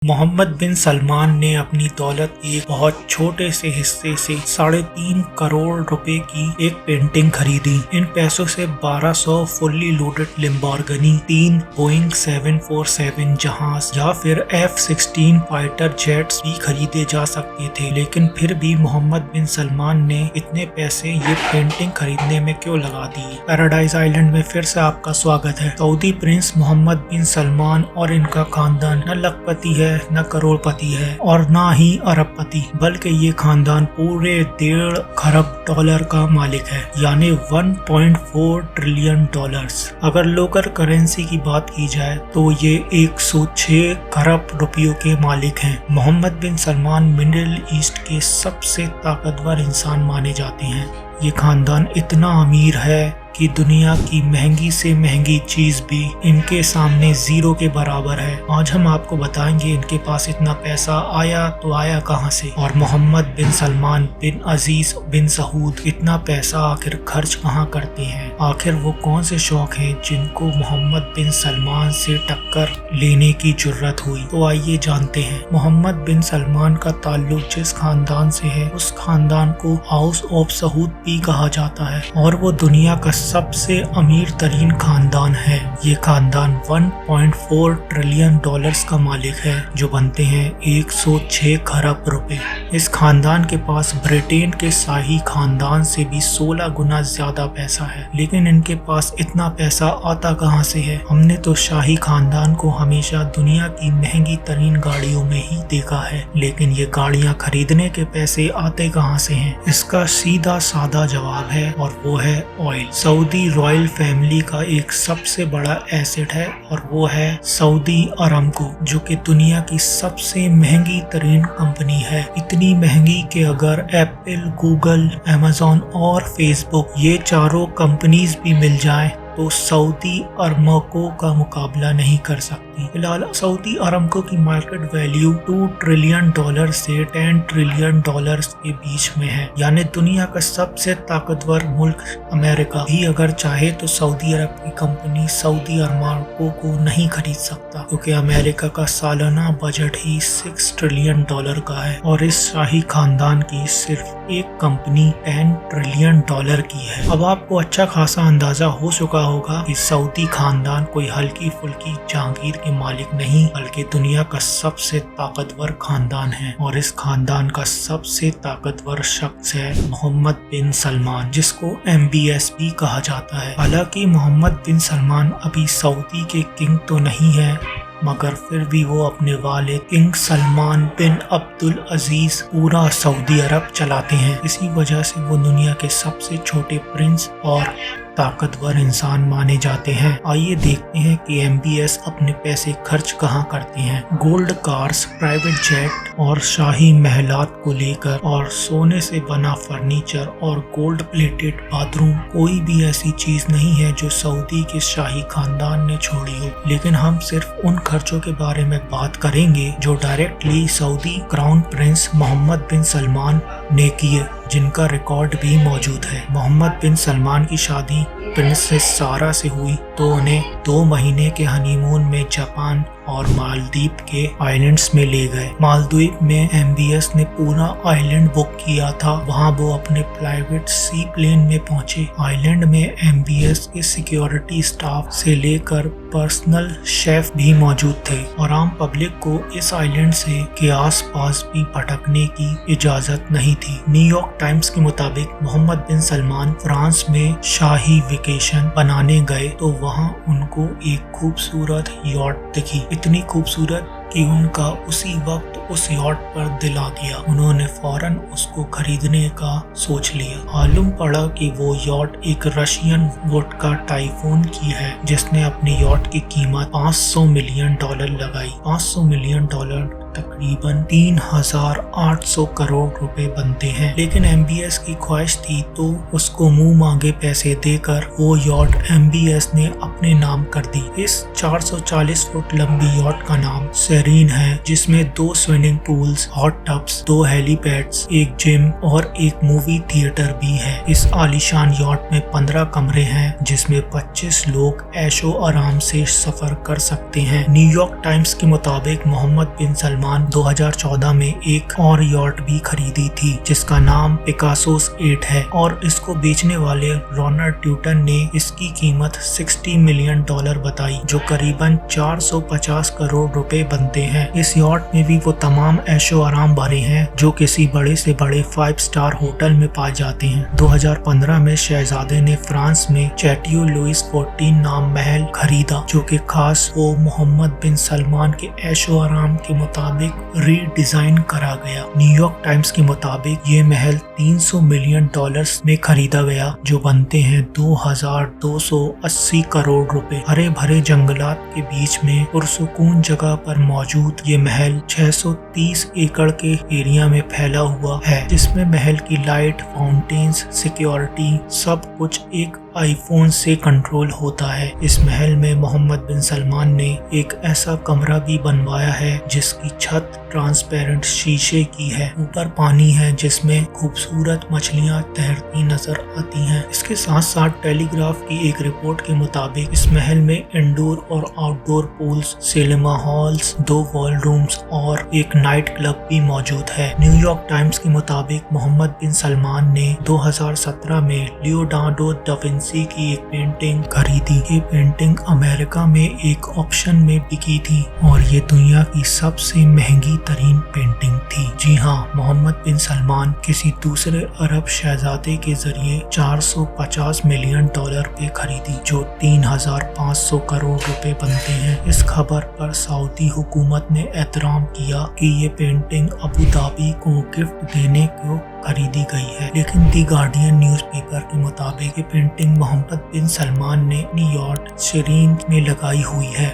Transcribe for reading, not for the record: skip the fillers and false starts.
Mohammad bin Salman ने अपनी दौलत के एक बहुत छोटे से हिस्से से 3.5 करोड़ रुपए की एक पेंटिंग खरीदी। इन पैसों से 1200 फुल्ली लोडेड लिम्बोर्गिनी, 3 बोइंग 747 जहाज या फिर F-16 फाइटर जेट्स भी खरीदे जा सकते थे, लेकिन फिर भी मोहम्मद बिन सलमान ने इतने पैसे ये पेंटिंग खरीदने में क्यों लगा दिए। पैराडाइज आइलैंड में फिर से आपका स्वागत है। Saudi Prince Mohammed bin Salman और इनका खानदान न लखपति है, न करोड़पति है और ना ही अरबपति, बल्कि ये खानदान पूरे 1.5 खरब डॉलर का मालिक है, यानी 1.4 ट्रिलियन डॉलर्स। अगर लोकल करेंसी की बात की जाए तो ये 106 खरब रुपयों के मालिक हैं। Mohammad bin Salman middle east के सबसे ताकतवर इंसान माने जाते हैं। ये खानदान इतना अमीर है कि दुनिया की महंगी से महंगी चीज भी इनके सामने जीरो के बराबर है। आज हम आपको बताएंगे इनके पास इतना पैसा आया तो आया कहां से, और मोहम्मद बिन सलमान बिन अजीज बिन सऊद इतना पैसा आखिर खर्च कहां करते हैं। आखिर वो कौन से शौक हैं जिनको मोहम्मद बिन सलमान से टक्कर लेने की जरूरत हुई। तो आइए जानते हैं। मोहम्मद बिन सलमान का ताल्लुक जिस खानदान से है उस खानदान को हाउस ऑफ सऊद भी कहा जाता है, और वो दुनिया का सबसे अमीर तरीन खानदान है। ये खानदान 1.4 ट्रिलियन डॉलर्स का मालिक है, जो बनते हैं 106 खरब रुपए। इस खानदान के पास ब्रिटेन के शाही खानदान से भी 16 गुना ज्यादा पैसा है, लेकिन इनके पास इतना पैसा आता कहां से है। हमने तो शाही खानदान को हमेशा दुनिया की महंगी तरीन गाड़ियों में ही देखा है, लेकिन ये गाड़ियां खरीदने के पैसे आते कहां से हैं। इसका सीधा सादा जवाब है, और वो है ऑयल। सऊदी रॉयल फैमिली का एक सबसे बड़ा एसेट है, और वो है सऊदी अरामको, जो कि दुनिया की सबसे महंगी तरीन कंपनी है। इतनी महंगी कि अगर एप्पल, गूगल, अमेज़न और फेसबुक ये चारों कंपनीज भी मिल जाएं तो सऊदी अरामको का मुकाबला नहीं कर सकती। फिलहाल सऊदी अरामको की मार्केट वैल्यू 2 ट्रिलियन डॉलर से 10 ट्रिलियन डॉलर के बीच में है, यानी दुनिया का सबसे ताकतवर मुल्क अमेरिका भी अगर चाहे तो सऊदी अरब की कंपनी सऊदी अरामको को नहीं खरीद सकता, क्योंकि अमेरिका का सालाना बजट ही 6 ट्रिलियन डॉलर का है, और इस शाही खानदान की सिर्फ एक कंपनी 10 ट्रिलियन डॉलर की है। अब आपको अच्छा खासा अंदाजा हो चुका होगा कि सऊदी खानदान कोई हल्की फुल्की जहांगीर के मालिक नहीं, बल्कि दुनिया का सबसे ताकतवर खानदान है, और इस खानदान का सबसे ताकतवर शख्स है मोहम्मद बिन सलमान, जिसको MBS भी कहा जाता है। हालांकि मोहम्मद बिन सलमान अभी सऊदी के किंग तो नहीं है, मगर फिर भी वो अपने वाले किंग सलमान बिन अब्दुल अजीज पूरा सऊदी अरब चलाते हैं। इसी वजह से वो दुनिया के सबसे छोटे प्रिंस और ताकतवर इंसान माने जाते हैं। आइए देखते हैं कि MBS अपने पैसे खर्च कहां करते हैं। गोल्ड कार्स, प्राइवेट जेट और शाही महलात को लेकर, और सोने से बना फर्नीचर और गोल्ड प्लेटेड बाथरूम, कोई भी ऐसी चीज नहीं है जो सऊदी के शाही खानदान ने छोड़ी हो। लेकिन हम सिर्फ उन खर्चों के बारे में बात करेंगे जो directly Saudi crown prince Mohammed bin Salman ने किए, जिनका रिकॉर्ड भी मौजूद है। मोहम्मद बिन सलमान की शादी प्रिंसेस सारा से हुई तो उन्हें 2 महीने के हनीमून में जापान और मालदीव के आइलैंड्स में ले गए। मालदीव में MBS ने पूरा आइलैंड बुक किया था, वहां वो अपने प्राइवेट सी प्लेन में पहुंचे। आइलैंड में MBS के सिक्योरिटी स्टाफ से लेकर पर्सनल शेफ भी मौजूद थे, और आम पब्लिक को इस आइलैंड से के आसपास भी भटकने की इजाजत नहीं थी। न्यूयॉर्क टाइम्स के मुताबिक मोहम्मद बिन सलमान फ्रांस में शाही वेकेशन बनाने गए तो वहां उनको एक खूबसूरत यॉट दिखी, इतनी खूबसूरत कि उनका उसी वक्त उस यॉट पर दिल आ गया। उन्होंने फौरन उसको खरीदने का सोच लिया। मालूम पड़ा कि वो यॉट एक रशियन वोडका टाइफून की है, जिसने अपनी यॉट की कीमत $500 मिलियन लगाई। $500 मिलियन तकरीबन 3,800 करोड़ रुपए बनते हैं। लेकिन MBS की ख्वाहिश थी तो उसको मुंह मांगे पैसे देकर वो यॉट MBS ने अपने नाम कर दी। इस 440 फुट लंबी यॉट का नाम सेरीन है, जिसमें 2 swimming pools, hot tubs, 2 helipads, एक जिम और एक मूवी थिएटर भी है। इस आलीशान यॉट में 15 कमरे हैं, जिसमें 25 लोग ऐशो आराम से सफर कर सकते हैं। न्यूयॉर्क टाइम्स के मुताबिक मोहम्मद बिन सलमान 2014 में एक और यॉट भी खरीदी थी, जिसका नाम पिकासोस 8 है और इसको बेचने वाले रॉनल्ड ट्यूटन ने इसकी कीमत $60 मिलियन बताई, जो करीबन 450 करोड़ रुपए बनते हैं। इस यॉट में भी वो तमाम ऐशो आराम भरे हैं जो किसी बड़े से बड़े 5 स्टार होटल में पाए जाते हैं। 2015 में शहजादे ने फ्रांस में चैटियो लुइस 14 नाम महल खरीदा, जो कि खास वो मोहम्मद बिन सलमान के ऐशो आराम के मुताबिक रीडिजाइन करा गया। न्यूयॉर्क टाइम्स के मुताबिक ये महल $300 मिलियन में खरीदा गया, जो बनते हैं 2,280 करोड़ रुपए। हरे भरे जंगलात के बीच में पुरसुकून जगह पर मौजूद ये महल 630 एकड़ के एरिया में फैला हुआ है, जिसमें महल की लाइट, फाउंटेन्स, सिक्योरिटी सब कुछ एक आईफोन से कंट्रोल होता है। इस महल में मोहम्मद बिन सलमान ने एक ऐसा कमरा भी बनवाया है जिसकी छत ट्रांसपेरेंट शीशे की है। ऊपर पानी है जिसमें खूबसूरत मछलियां तैरती नजर आती हैं। इसके साथ साथ टेलीग्राफ की एक रिपोर्ट के मुताबिक इस महल में इंडोर और outdoor pools, cinema halls, 2 wall rooms और एक नाइट क्लब भी मौजूद है। न्यूयॉर्क टाइम्स के मुताबिक मोहम्मद बिन सलमान ने 2017 में लियोनार्डो दा विंसी की एक पेंटिंग खरीदी। ये पेंटिंग अमेरिका में एक ऑक्शन में बिकी थी और ये दुनिया की सबसे महंगी तरीन पेंटिंग थी। जी हाँ, मोहम्मद बिन सलमान किसी दूसरे अरब शहजादे के जरिए 450 मिलियन पे खरीदी, जो 3,500 करोड़ रुपए बनते हैं। इस खबर पर सऊदी हुकूमत ने एहतराम किया कि ये पेंटिंग अबू धाबी को गिफ्ट देने को खरीदी गई है, लेकिन दी गार्डियन न्यूज़पेपर के मुताबिक ये पेंटिंग मोहम्मद बिन सलमान ने अपनी यॉट सेरीन में लगाई हुई है।